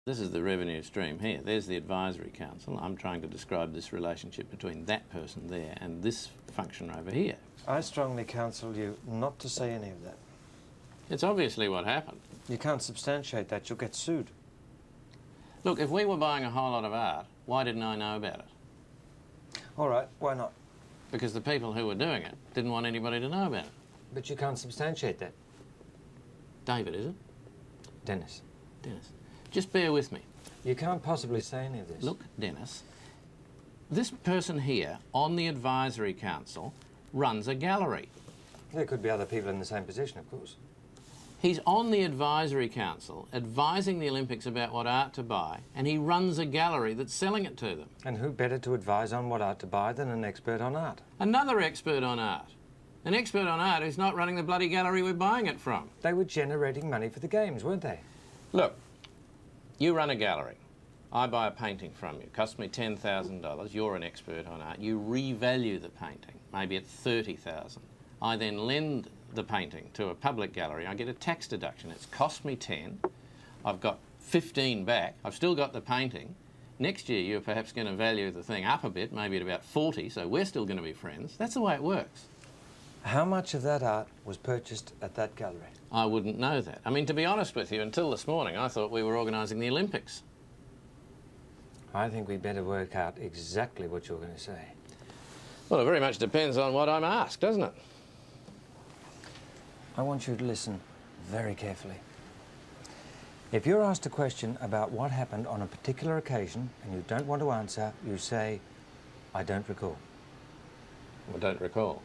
This is the revenue stream here. There's the advisory council. I'm trying to describe this relationship between that person there and this function over here. I strongly counsel you not to say any of that. It's obviously what happened. You can't substantiate that. You'll get sued. Look, if we were buying a whole lot of art, why didn't I know about it? All right, why not? Because the people who were doing it didn't want anybody to know about it. But you can't substantiate that. David, is it? Dennis. Dennis, just bear with me. You can't possibly say any of this. Look, Dennis, this person here on the advisory council runs a gallery. There could be other people in the same position, of course. He's on the advisory council advising the Olympics about what art to buy, and he runs a gallery that's selling it to them. And who better to advise on what art to buy than an expert on art? Another expert on art. An expert on art who's not running the bloody gallery we're buying it from. They were generating money for the games, weren't they? Look, you run a gallery. I buy a painting from you. It costs me $10,000. You're an expert on art. You revalue the painting, maybe at $30,000. I then lend the painting to a public gallery. I get a tax deduction. It's cost me 10. I've got 15 back. I've still got the painting. Next year, you're perhaps going to value the thing up a bit, maybe at about 40, so we're still going to be friends. That's the way it works. How much of that art was purchased at that gallery? I wouldn't know that. I mean, to be honest with you, until this morning, I thought we were organising the Olympics. I think we'd better work out exactly what you're going to say. Well, it very much depends on what I'm asked, doesn't it? I want you to listen very carefully. If you're asked a question about what happened on a particular occasion and you don't want to answer, you say, I don't recall. I don't recall.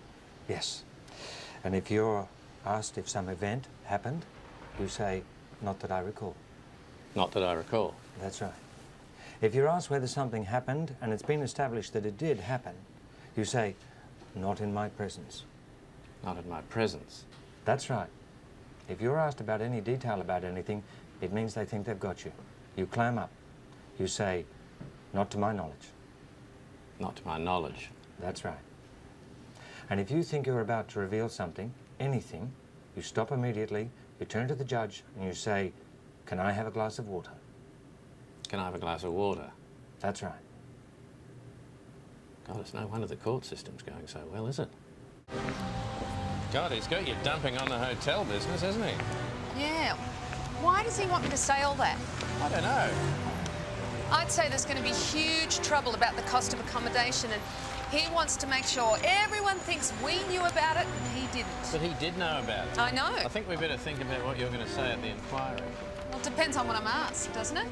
Yes. And if you're asked if some event happened, you say, not that I recall. Not that I recall. That's right. If you're asked whether something happened and it's been established that it did happen, you say, not in my presence. Not in my presence. That's right. If you're asked about any detail about anything, it means they think they've got you. You clam up. You say, not to my knowledge. Not to my knowledge. That's right. And if you think you're about to reveal something, anything, you stop immediately, you turn to the judge and you say, can I have a glass of water? Can I have a glass of water? That's right. God, it's no wonder the court system's going so well, is it? God, he's got you dumping on the hotel business, hasn't he? Yeah. Why does he want me to say all that? I don't know. I'd say there's going to be huge trouble about the cost of accommodation, and he wants to make sure everyone thinks we knew about it and he didn't. But he did know about it. I know. I think we better think about what you're going to say at the inquiry. Well, it depends on what I'm asked, doesn't it?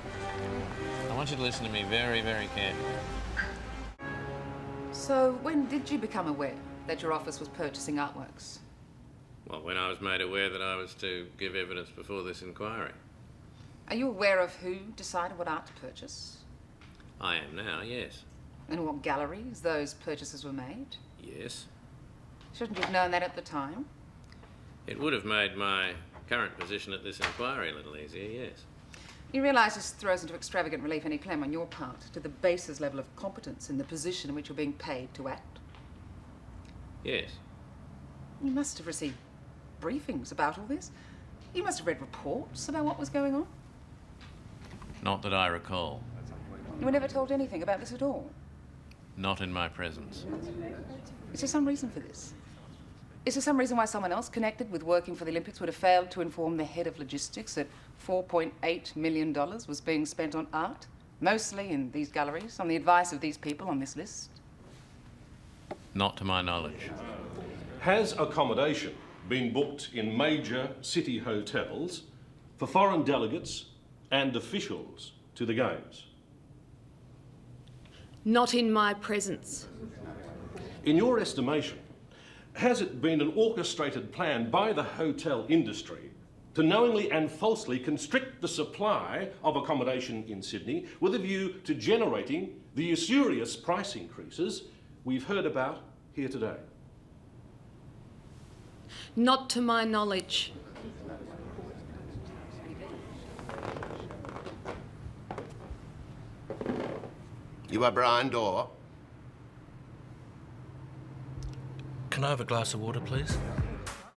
I want you to listen to me very, very carefully. So, when did you become aware that your office was purchasing artworks? Well, when I was made aware that I was to give evidence before this inquiry. Are you aware of who decided what art to purchase? I am now, yes. And what galleries those purchases were made? Yes. Shouldn't you have known that at the time? It would have made my current position at this inquiry a little easier, yes. You realise this throws into extravagant relief any claim on your part to the basis level of competence in the position in which you're being paid to act? Yes. You must have received briefings about all this. You must have read reports about what was going on. Not that I recall. You were never told anything about this at all. Not in my presence. Is there some reason for this? Is there some reason why someone else connected with working for the Olympics would have failed to inform the head of logistics that $4.8 million was being spent on art, mostly in these galleries, on the advice of these people on this list? Not to my knowledge. Has accommodation been booked in major city hotels for foreign delegates and officials to the Games? Not in my presence. In your estimation, has it been an orchestrated plan by the hotel industry to knowingly and falsely constrict the supply of accommodation in Sydney with a view to generating the usurious price increases we've heard about here today? Not to my knowledge. You are Brian Dawe. Can I have a glass of water, please?